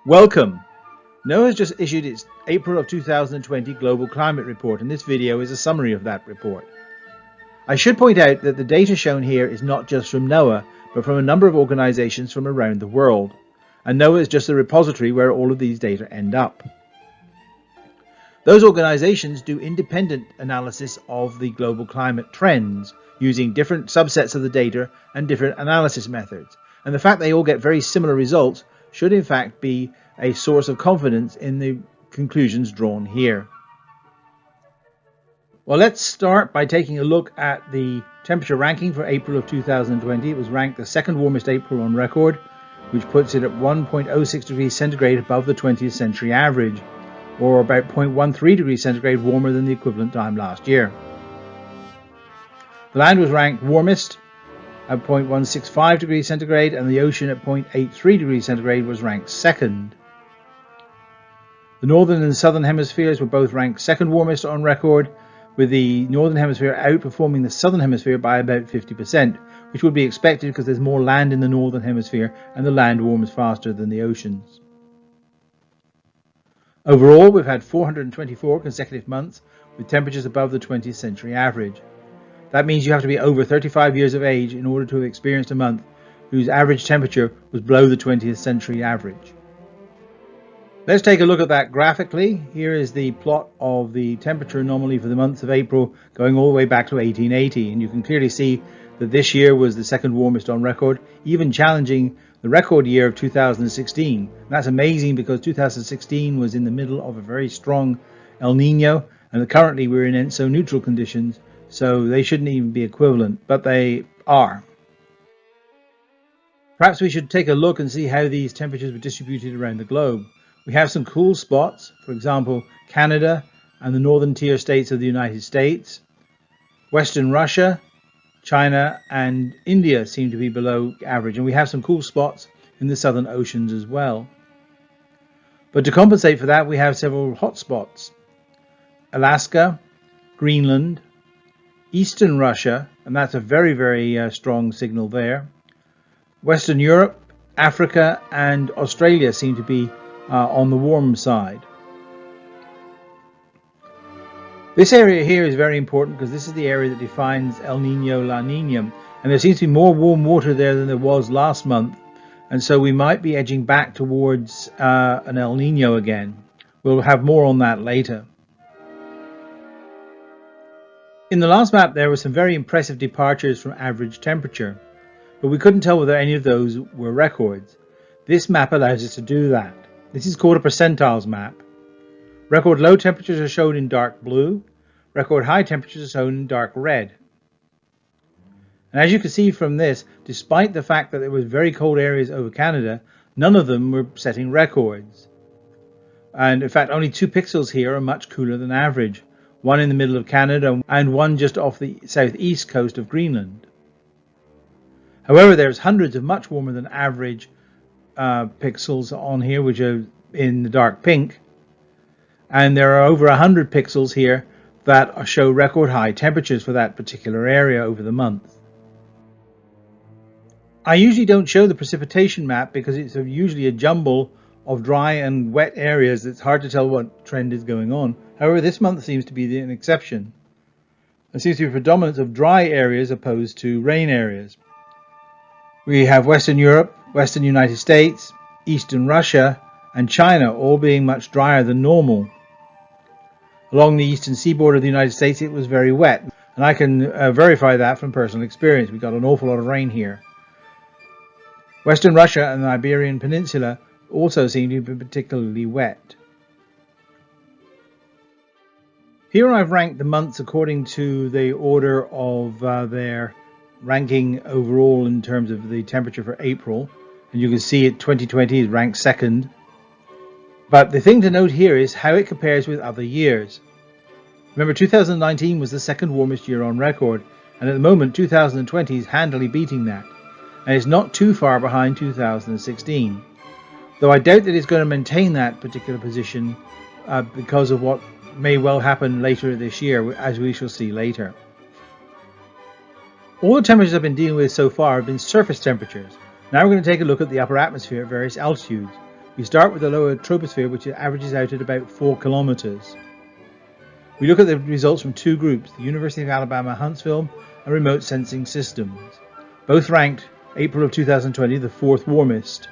Welcome! NOAA has just issued its April of 2020 Global Climate Report, and this video is a summary of that report. I should point out that the data shown here is not just from NOAA, but from a number of organizations from around the world. And NOAA is just a repository where all of these data end up. Those organizations do independent analysis of the global climate trends using different subsets of the data and different analysis methods. And the fact they all get very similar results should in fact be a source of confidence in the conclusions drawn here. Well, let's start by taking a look at the temperature ranking for April of 2020. It was ranked the second warmest April on record, which puts it at 1.06 degrees centigrade above the 20th century average, or about 0.13 degrees centigrade warmer than the equivalent time last year. The land was ranked warmest at 0.165 degrees centigrade, and the ocean at 0.83 degrees centigrade was ranked second. The northern and southern hemispheres were both ranked second warmest on record, with the northern hemisphere outperforming the southern hemisphere by about 50%, which would be expected because there's more land in the northern hemisphere and the land warms faster than the oceans. Overall, we've had 424 consecutive months with temperatures above the 20th century average. That means you have to be over 35 years of age in order to have experienced a month whose average temperature was below the 20th century average. Let's take a look at that graphically. Here is the plot of the temperature anomaly for the months of April going all the way back to 1880, and you can clearly see that this year was the second warmest on record, even challenging the record year of 2016. And that's amazing because 2016 was in the middle of a very strong El Nino, and currently we're in ENSO neutral conditions, so they shouldn't even be equivalent, but they are. Perhaps we should take a look and see how these temperatures were distributed around the globe. We have some cool spots, for example, Canada and the northern tier states of the United States. Western Russia, China and India seem to be below average, and we have some cool spots in the southern oceans as well. But to compensate for that, we have several hot spots. Alaska, Greenland, Eastern Russia, and that's a very strong signal there. Western Europe, Africa and Australia seem to be on the warm side. This area here is very important because this is the area that defines El Nino, La Nina, and there seems to be more warm water there than there was last month, and so we might be edging back towards an El Nino again. We'll have more on that later. In the last map there were some very impressive departures from average temperature, but we couldn't tell whether any of those were records. This map allows us to do that. This is called a percentiles map. Record low temperatures are shown in dark blue. Record high temperatures are shown in dark red. And as you can see from this, despite the fact that there were very cold areas over Canada, none of them were setting records. And in fact, only 2 pixels here are much cooler than average. One in the middle of Canada and one just off the southeast coast of Greenland. However, there's hundreds of much warmer than average pixels on here, which are in the dark pink, and there are over 100 pixels here that show record high temperatures for that particular area over the month. I usually don't show the precipitation map because it's usually a jumble of dry and wet areas. It's hard to tell what trend is going on. However, this month seems to be an exception. There seems to be a predominance of dry areas opposed to rain areas. We have Western Europe, Western United States, Eastern Russia and China all being much drier than normal. Along the eastern seaboard of the United States it was very wet, and I can verify that from personal experience. We got an awful lot of rain here. Western Russia and the Iberian Peninsula also seem to be particularly wet. Here I've ranked the months according to the order of their ranking overall in terms of the temperature for April, and you can see it 2020 is ranked second. But the thing to note here is how it compares with other years. Remember, 2019 was the second warmest year on record, and at the moment 2020 is handily beating that, and it's not too far behind 2016, though I doubt that it's going to maintain that particular position because of what may well happen later this year, as we shall see later. All the temperatures I've been dealing with so far have been surface temperatures. Now we're going to take a look at the upper atmosphere at various altitudes. We start with the lower troposphere, which averages out at about 4 kilometers. We look at the results from two groups, the University of Alabama Huntsville and Remote Sensing Systems. Both ranked April of 2020 the fourth warmest,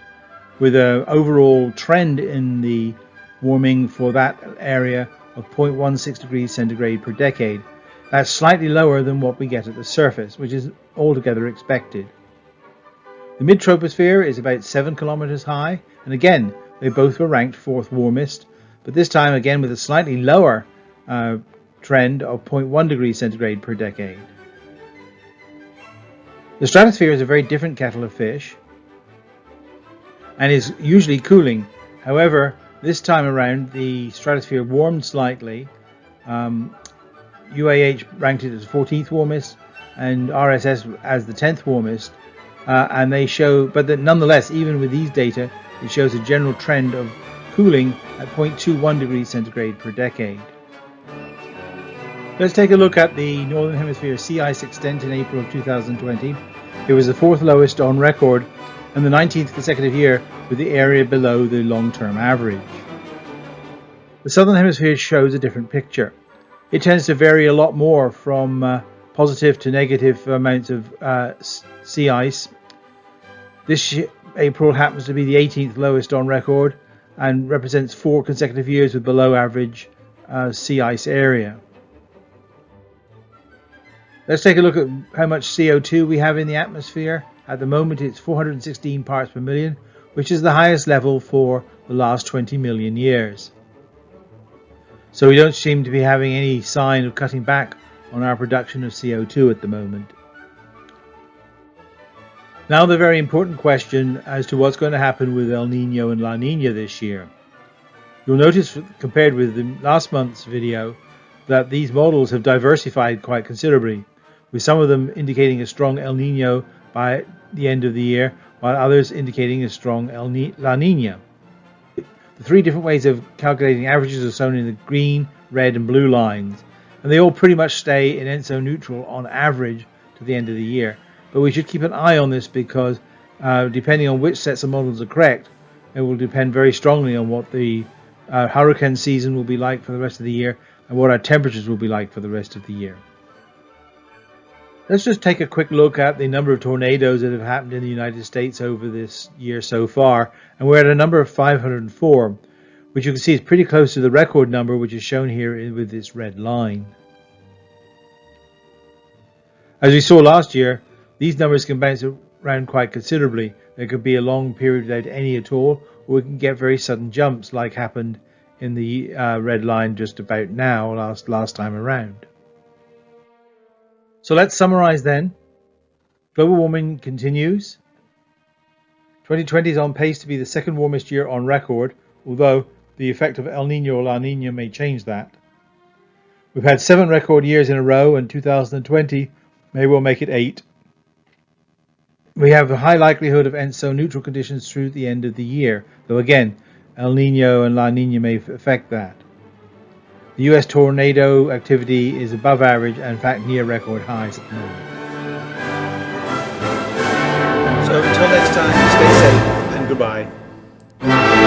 with an overall trend in the warming for that area of 0.16 degrees centigrade per decade. That's slightly lower than what we get at the surface, which is altogether expected. The mid-troposphere is about 7 kilometers high, and again, they both were ranked fourth warmest, but this time again with a slightly lower trend of 0.1 degrees centigrade per decade. The stratosphere is a very different kettle of fish and is usually cooling. However, this time around the stratosphere warmed slightly. UAH ranked it as 14th warmest and RSS as the 10th warmest, and they show, but nonetheless, even with these data, it shows a general trend of cooling at 0.21 degrees centigrade per decade. Let's take a look at the Northern Hemisphere sea ice extent in April of 2020. It was the fourth lowest on record and the 19th consecutive year with the area below the long-term average. The Southern Hemisphere shows a different picture. It tends to vary a lot more from positive to negative amounts of sea ice. This April happens to be the 18th lowest on record and represents 4 consecutive years with below average sea ice area. Let's take a look at how much CO2 we have in the atmosphere. At the moment it's 416 parts per million, which is the highest level for the last 20 million years. So we don't seem to be having any sign of cutting back on our production of CO2 at the moment. Now the very important question as to what's going to happen with El Nino and La Nina this year. You'll notice, compared with the last month's video, that these models have diversified quite considerably, with some of them indicating a strong El Nino by the end of the year, while others indicating a strong La Nina. The three different ways of calculating averages are shown in the green, red and blue lines, and they all pretty much stay in ENSO neutral on average to the end of the year. But we should keep an eye on this because depending on which sets of models are correct, it will depend very strongly on what the hurricane season will be like for the rest of the year and what our temperatures will be like for the rest of the year. Let's just take a quick look at the number of tornadoes that have happened in the United States over this year so far, and we're at a number of 504, which you can see is pretty close to the record number, which is shown here with this red line. As we saw last year, these numbers can bounce around quite considerably. There could be a long period without any at all, or we can get very sudden jumps like happened in the red line just about now, last time around. So let's summarize then. Global warming continues. 2020 is on pace to be the second warmest year on record, although the effect of El Nino or La Nina may change that. We've had 7 record years in a row, and 2020 may well make it 8. We have a high likelihood of ENSO neutral conditions through the end of the year, though again, El Nino and La Nina may affect that. The US tornado activity is above average and in fact near record highs at the moment. So until next time, stay safe and goodbye.